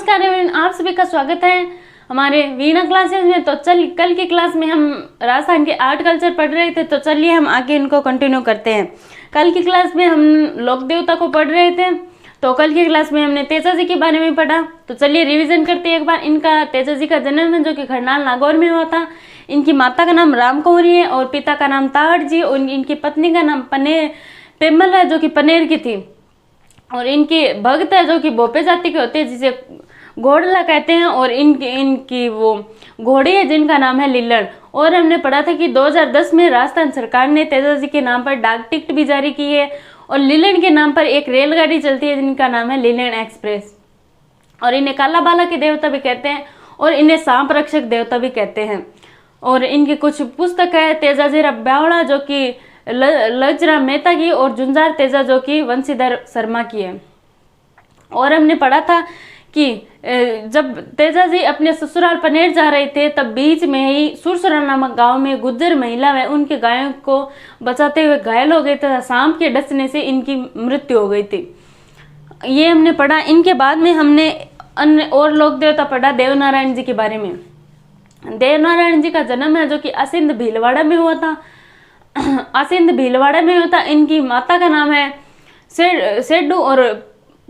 नमस्कार एवरीवन, आप सभी का स्वागत है हमारे वीणा क्लासेस में। तो कल की क्लास में हम राजस्थान के आर्ट कल्चर पढ़ रहे थे, तो चलिए हम आगे इनको कंटिन्यू करते हैं। कल की क्लास में हम लोक देवता को पढ़ रहे थे, तो कल की क्लास में हमने तेजा जी के बारे में पढ़ा। तो चलिए रिवीजन करते हैं एक बार। इनका तेजा जी का जन्म है जो कि खरनाल नागौर में हुआ था। इनकी माता का नाम राम कौरी है और पिता का नाम ताहड़ जी, और इनकी पत्नी का नाम पेमल है जो कि पनेर की थी। और इनके भक्त है जो कि भोपे जाति के होते हैं, जिसे घोड़ला कहते हैं। और इनकी वो घोड़ी है जिनका नाम है लीलड़। और हमने पढ़ा था कि 2010 में राजस्थान सरकार ने तेजा जी के नाम पर डाक टिकट भी जारी की है, और लीलड़ के नाम पर एक रेलगाड़ी चलती है जिनका नाम है लीलड़ एक्सप्रेस। और इन्हें काला बाला के देवता भी कहते हैं, और इन्हें सांप रक्षक देवता भी कहते हैं। और इनकी कुछ पुस्तक है, तेजाजी ब्यावड़ा जो कि लजराम मेहता की, और जुंजार तेजा जो कि वंशीधर शर्मा की है। और हमने पढ़ा था कि जब तेजा जी अपने ससुराल पनेर जा रहे थे, तब बीच में ही सुरसुरा नामक गांव में गुज्जर महिला व उनके गायों को बचाते हुए घायल हो गए थे। सांप के डसने से इनकी मृत्यु हो गई थी। ये हमने पढ़ा। इनके बाद में हमने अन्य और लोक देवता पढ़ा देवनारायण जी के बारे में। देवनारायण जी का जन्म है जो कि असिंध भीलवाड़ा में हुआ था। असिंध भीलवाड़ा में होता। इनकी माता का नाम है सेडू और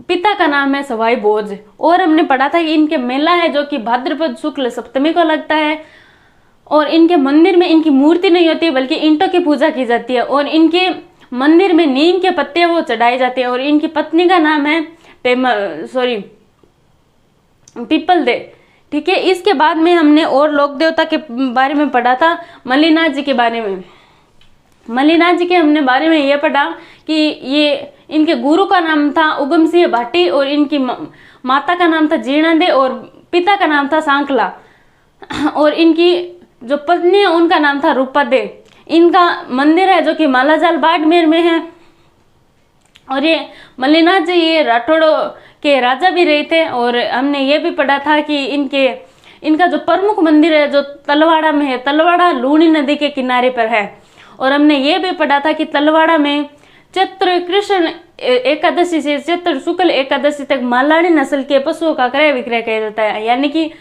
पिता का नाम है सवाई बोझ। और हमने पढ़ा था कि इनके मेला है जो कि भाद्रपद शुक्ल सप्तमी को लगता है। और इनके मंदिर में इनकी मूर्ति नहीं होती बल्कि ईंटों की पूजा की जाती है, और इनके मंदिर में नीम के पत्ते वो चढ़ाए जाते हैं। और इनकी पत्नी का नाम है पीपल दे। ठीक है। इसके बाद में हमने और लोक देवता के बारे में पढ़ा था मल्लीनाथ जी के बारे में। मल्लीनाथ जी के हमने बारे में यह पढ़ा कि ये इनके गुरु का नाम था उगम सिंह भाटी, और इनकी माता का नाम था जीर्णा दे, और पिता का नाम था सांकला। और इनकी जो पत्नी है उनका नाम था रूपा दे। इनका मंदिर है जो कि मालाजाल बाड़मेर में है। और ये मल्लीनाथ जी ये राठौड़ों के राजा भी रहे थे। और हमने ये भी पढ़ा था कि इनका जो प्रमुख मंदिर है जो तलवाड़ा में है, तलवाड़ा लूणी नदी के किनारे पर है। और हमने ये भी पढ़ा था कि तलवाड़ा में चैत्र कृष्ण एकादशी से चैत्र शुक्ल एकादशी तक मालानी नस्ल के पशुओं का क्रय विक्रय किया जाता है, यानी कि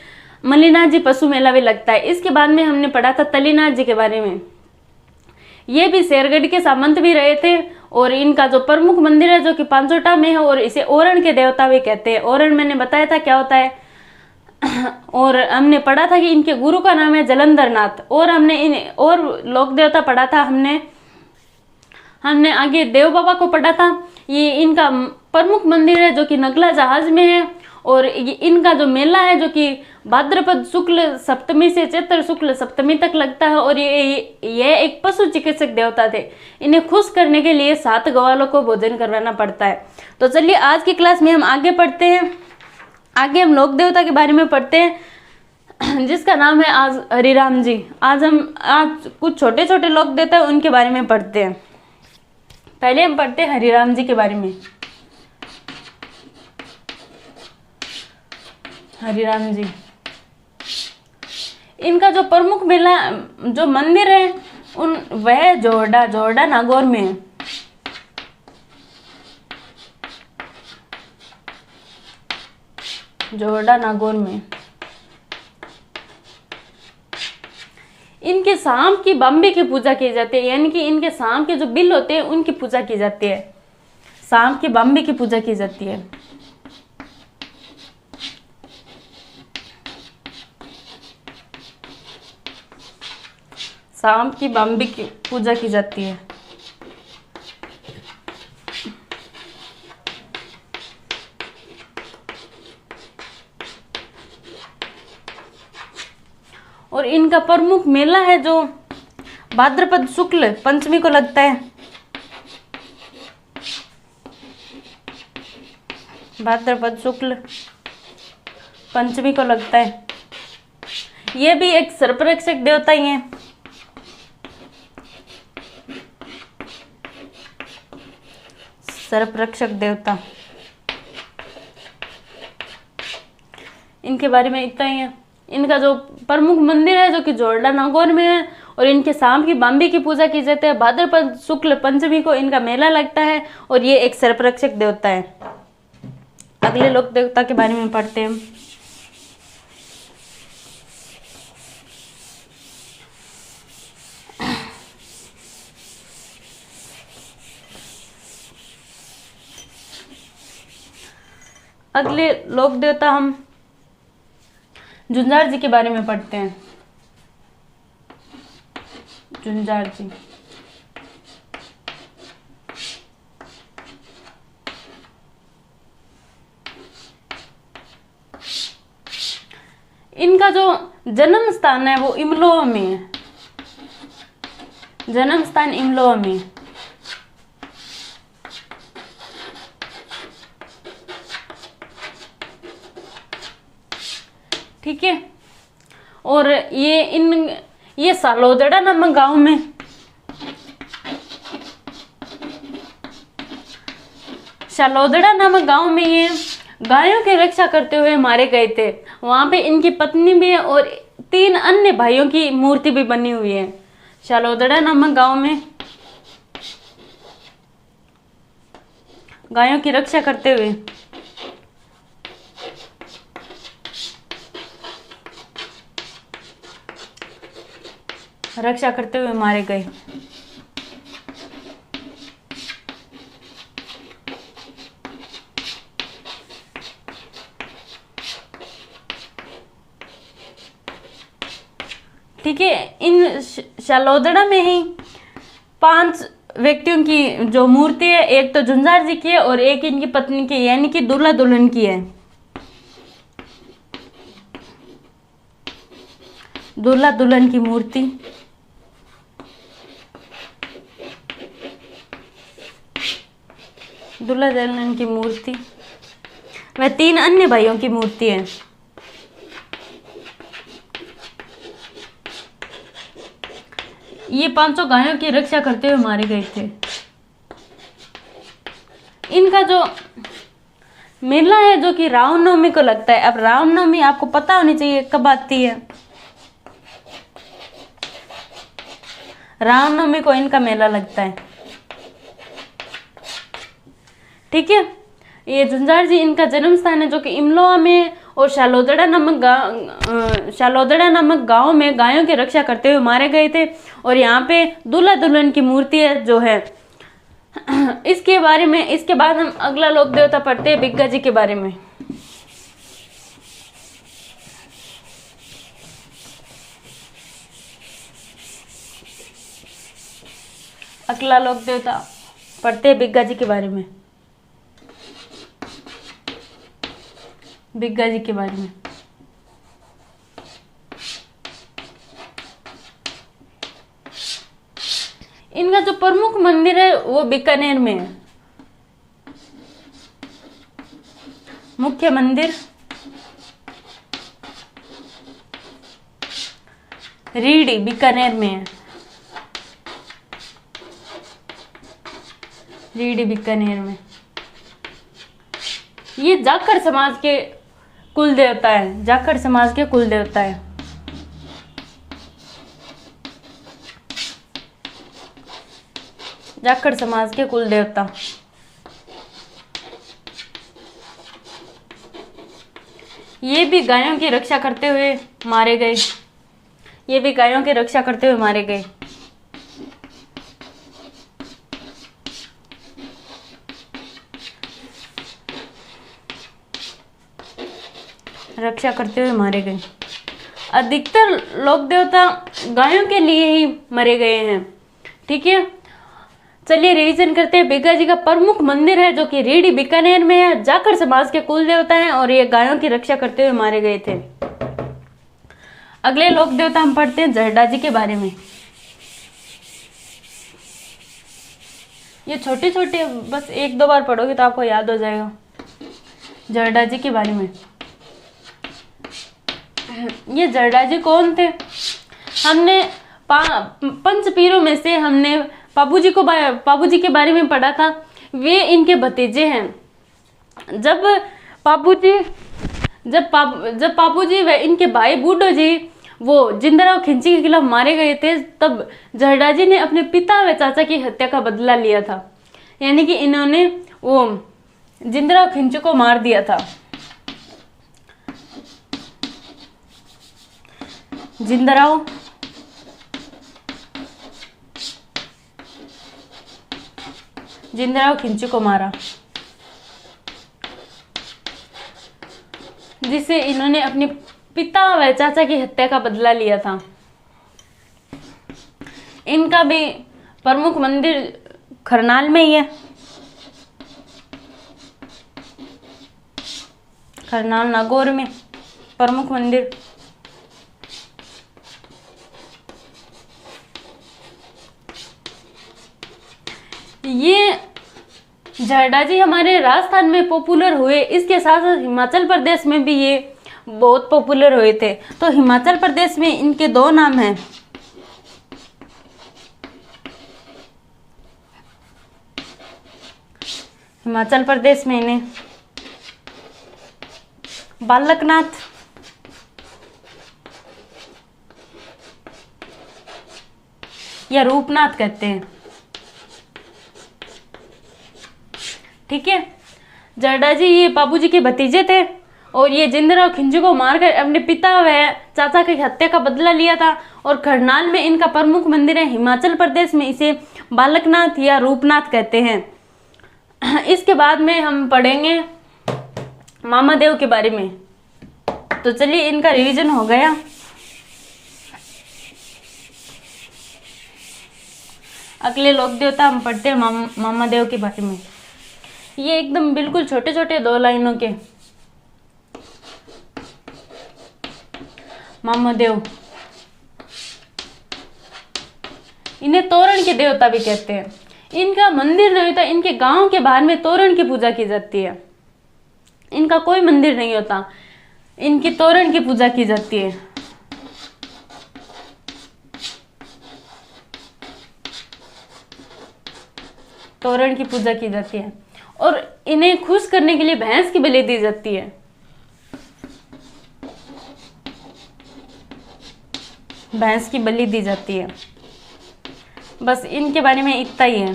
मल्लीनाथ जी पशु मेला भी लगता है। इसके बाद में हमने पढ़ा था तलीनाथ जी के बारे में। ये भी शेरगढ़ के सामंत भी रहे थे। और इनका जो प्रमुख मंदिर है जो कि पांचोटा में है, और इसे ओरण के देवता भी कहते हैं। ओरण मैंने बताया था क्या होता है। और हमने पढ़ा था कि इनके गुरु का नाम है जलंधर नाथ। और हमने और लोक देवता पढ़ा था। हमने आगे देव बाबा को पढ़ा था। ये इनका प्रमुख मंदिर है जो कि नगला जहाज में है। और इनका जो मेला है जो कि भाद्रपद शुक्ल सप्तमी से चैत्र शुक्ल सप्तमी तक लगता है। और ये एक पशु चिकित्सक देवता थे। इन्हें खुश करने के लिए 7 ग्वालों को भोजन करवाना पड़ता है। तो चलिए आज की क्लास में हम आगे पढ़ते हैं। आगे हम लोक देवता के बारे में पढ़ते हैं जिसका नाम है आज हरिराम जी। आज कुछ छोटे छोटे लोक देवता है उनके बारे में पढ़ते हैं। पहले हम पढ़ते हैं हरिराम जी के बारे में। हरिराम जी इनका जो प्रमुख मेला जो मंदिर है वह जोरडा नागौर में है। जोरडा नागौर में इनके सांप की बम्बे की पूजा की जाती है, यानी कि इनके सांप के जो बिल होते हैं उनकी पूजा की जाती है। सांप की बम्बे की पूजा की जाती है। सांप की बम्बे की पूजा की जाती है। और इनका प्रमुख मेला है जो भाद्रपद शुक्ल पंचमी को लगता है। भाद्रपद शुक्ल पंचमी को लगता है। ये भी एक सर्परक्षक देवता ही है। सर्परक्षक देवता इनके बारे में इतना ही है। इनका जो प्रमुख मंदिर है जो कि जोरडा नागौर में है, और इनके सांप की बम्बे की पूजा की जाती है। भाद्रपद शुक्ल पंचमी को इनका मेला लगता है, और ये एक सर्परक्षक देवता है। अगले लोक देवता के बारे में पढ़ते हैं। अगले लोक देवता हम झुंझार जी के बारे में पढ़ते हैं। झुंझार जी, इनका जो जन्म स्थान है वो इमलोह में है। जन्म स्थान इमलोह में। ठीक है। और ये सालोदड़ा नामक गांव में ये गायों की रक्षा करते हुए मारे गए थे। वहां पे इनकी पत्नी भी है और 3 अन्य भाइयों की मूर्ति भी बनी हुई है शालोदड़ा नामक गांव में, गायों की रक्षा करते हुए। मारे गए। ठीक है। इन शालोदड़ा में ही 5 व्यक्तियों की जो मूर्ति है, एक तो झुंझार जी की है और एक इनकी पत्नी की यानी कि दूल्हा दुल्हन की है। दूल्हा दुल्हन की मूर्ति, दूल्हा दुल्हन की मूर्ति व 3 अन्य भाइयों की मूर्ति है। ये 500 गायों की रक्षा करते हुए मारे गए थे। इनका जो मेला है जो कि रामनवमी को लगता है। अब रामनवमी आपको पता होनी चाहिए कब आती है। रामनवमी को इनका मेला लगता है। ठीक है। ये झुंझार जी इनका जन्म स्थान है जो कि इमलोह में और शालोदड़ा नामक गांव में गायों की रक्षा करते हुए मारे गए थे। और यहाँ पे दूल्हा दुल्हन की मूर्ति है जो है। इसके बारे में, इसके बाद हम अगला लोक देवता पढ़ते हैं बिग्गा जी के बारे में। अगला लोक देवता पढ़ते हैं बिग्गा जी के बारे में। बिग्गा जी के बारे में इनका जो प्रमुख मंदिर है वो बीकानेर में है। मुख्य मंदिर रीडी बीकानेर में है। रीडी बीकानेर में। ये जाखड़ समाज के कुल देवता है। जाखड़ समाज के कुल देवता है। जाखड़ समाज के कुल देवता। ये भी गायों की रक्षा करते हुए मारे गए। ये भी गायों की रक्षा करते हुए मारे गए। रक्षा करते हुए मारे गए। अधिकतर लोक देवता गायों के लिए ही मरे गए हैं। ठीक है। चलिए रिवीजन करते हैं। बिग्गा जी का प्रमुख मंदिर है जो कि रीडी बीकानेर में है। जाखड़ समाज के कुल देवता हैं और ये गायों की रक्षा करते हुए मारे गए थे। अगले लोक देवता हम पढ़ते हैं जरडा जी के बारे में। ये छोटे छोटे बस 1-2 बार पढ़ोगे तो आपको याद हो जाएगा। जरडा जी के बारे में। ये जरडा जी कौन थे? हमने 5 पीरों में से हमने पापू जी के बारे में पढ़ा था। वे इनके भतीजे हैं। जब पापू जी व इनके भाई बूढ़ो जी वो जिंदराव खिंची के खिलाफ मारे गए थे, तब जरडा जी ने अपने पिता व चाचा की हत्या का बदला लिया था। यानी कि इन्होंने वो जिंदराव खिंची को मार दिया था। जिंदराव खिंची को मारा। जिससे इन्होंने अपने पिता व चाचा की हत्या का बदला लिया था। इनका भी प्रमुख मंदिर खरनाल में ही है। खरनाल नागौर में प्रमुख मंदिर। ये जरडा जी हमारे राजस्थान में पॉपुलर हुए, इसके साथ साथ हिमाचल प्रदेश में भी ये बहुत पॉपुलर हुए थे। तो हिमाचल प्रदेश में इनके दो नाम हैं। हिमाचल प्रदेश में इन्हें बालकनाथ या रूपनाथ कहते हैं। ठीक है, जरडा जी ये बाबूजी के भतीजे थे और ये जिंदराव खिंजू को मारकर अपने पिता व चाचा की हत्या का बदला लिया था। और करनाल में इनका प्रमुख मंदिर है। हिमाचल प्रदेश में इसे बालकनाथ या रूपनाथ कहते हैं। इसके बाद में हम पढ़ेंगे मामादेव के बारे में। तो चलिए, इनका रिवीजन हो गया। अगले लोक देवता हम पढ़ते हैं मामादेव के बारे में। ये एकदम बिल्कुल छोटे छोटे 2 लाइनों के मामादेव। इन्हें तोरण के देवता भी कहते हैं। इनका मंदिर नहीं होता, इनके गांव के बाहर में तोरण की पूजा की जाती है। इनका कोई मंदिर नहीं होता, इनकी तोरण की पूजा की जाती है। तोरण की पूजा की जाती है और इन्हें खुश करने के लिए भैंस की बलि दी जाती है। भैंस की बलि दी जाती है। बस इनके बारे में इतना ही है।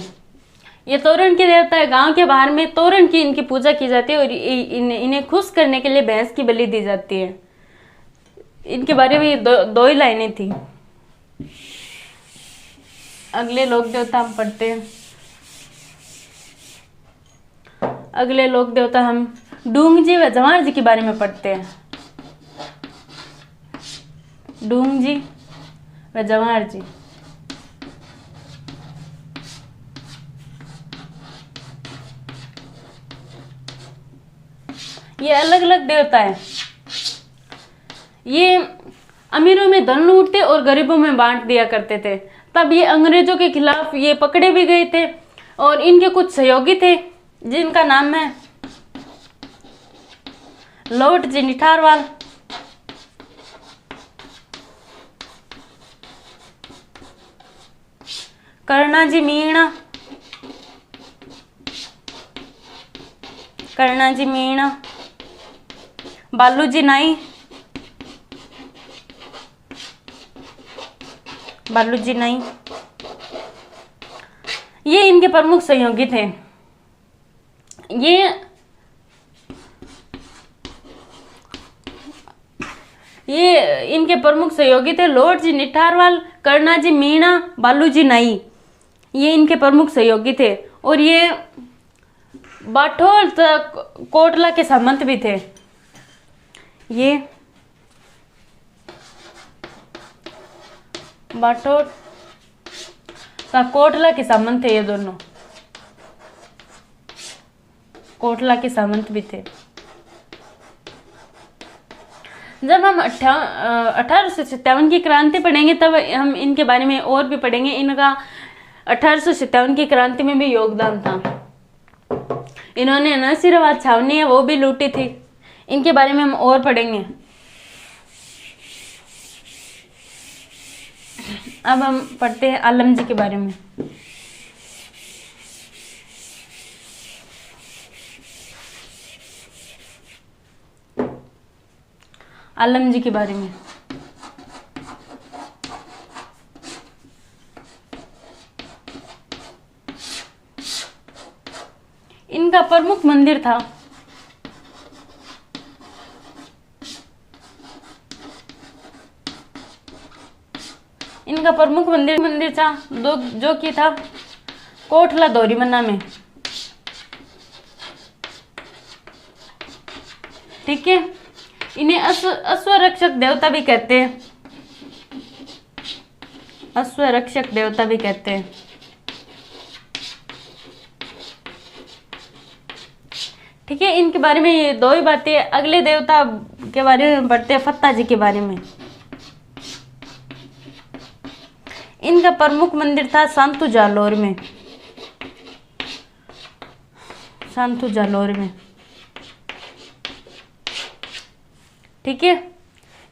ये तोरण के देवता है। गांव के बाहर में तोरण की इनकी पूजा की जाती है और इन्हें खुश करने के लिए भैंस की बलि दी जाती है। इनके बारे में ये दो ही लाइनें थी। अगले लोक देवता हम पढ़ते हैं। अगले लोक देवता हम डूंग जी व जवार जी के बारे में पढ़ते हैं। डूंग जी व जवार जी। ये अलग अलग देवता है। ये अमीरों में धन लूटते और गरीबों में बांट दिया करते थे। तब ये अंग्रेजों के खिलाफ ये पकड़े भी गए थे और इनके कुछ सहयोगी थे जिनका नाम है लॉर्ड जी निठारवाल, करणाजी मीणा, करणाजी मीणा, बालूजी नाई, बालूजी नाई। ये इनके प्रमुख सहयोगी थे। ये इनके प्रमुख सहयोगी थे लॉर्ड जी निठारवाल, करणाजी मीणा, बालूजी नाई। ये इनके प्रमुख सहयोगी थे और ये बाठोर कोटला के सामंत भी थे। ये बाठोर का कोटला के सामंत थे। ये दोनों कोटला के सामंत भी थे। जब हम 1857 की क्रांति पढ़ेंगे तब हम इनके बारे में और भी पढ़ेंगे। इनका 1857 की क्रांति में भी योगदान था। इन्होंने नरसिंहवाद छावनी है वो भी लूटी थी। इनके बारे में हम और पढ़ेंगे। अब हम पढ़ते हैं आलम जी के बारे में। आलम जी के बारे में इनका प्रमुख मंदिर था मंदिर था जो कि था कोटला दोरीमन्ना में। ठीक है, इन्हें अश्वरक्षक देवता भी कहते हैं, अश्वरक्षक देवता भी कहते हैं। ठीक है, इनके बारे में ये दो ही बातें। अगले देवता के बारे में पढ़ते हैं, फत्ता जी के बारे में। इनका प्रमुख मंदिर था सांतु जालौर में, सांतु जालौर में। ठीक है,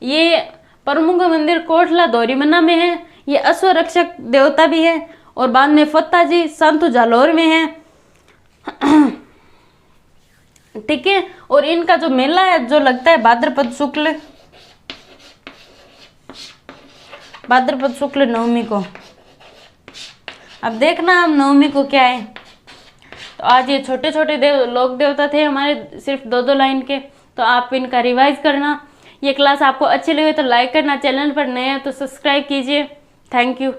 ये प्रमुख मंदिर कोटला दोरीमना में है। ये अश्वरक्षक देवता भी है। और बाद में फत्ता जी सांतु जालौर में है। ठीक है, और इनका जो मेला है जो लगता है भाद्रपद शुक्ल नवमी को। अब देखना हम नवमी को क्या है। तो आज ये छोटे छोटे लोक देवता थे हमारे, सिर्फ 2-2 लाइन के। तो आप इनका रिवाइज करना। ये क्लास आपको अच्छी लगे तो लाइक करना, चैनल पर नए हैं तो सब्सक्राइब कीजिए। Thank you.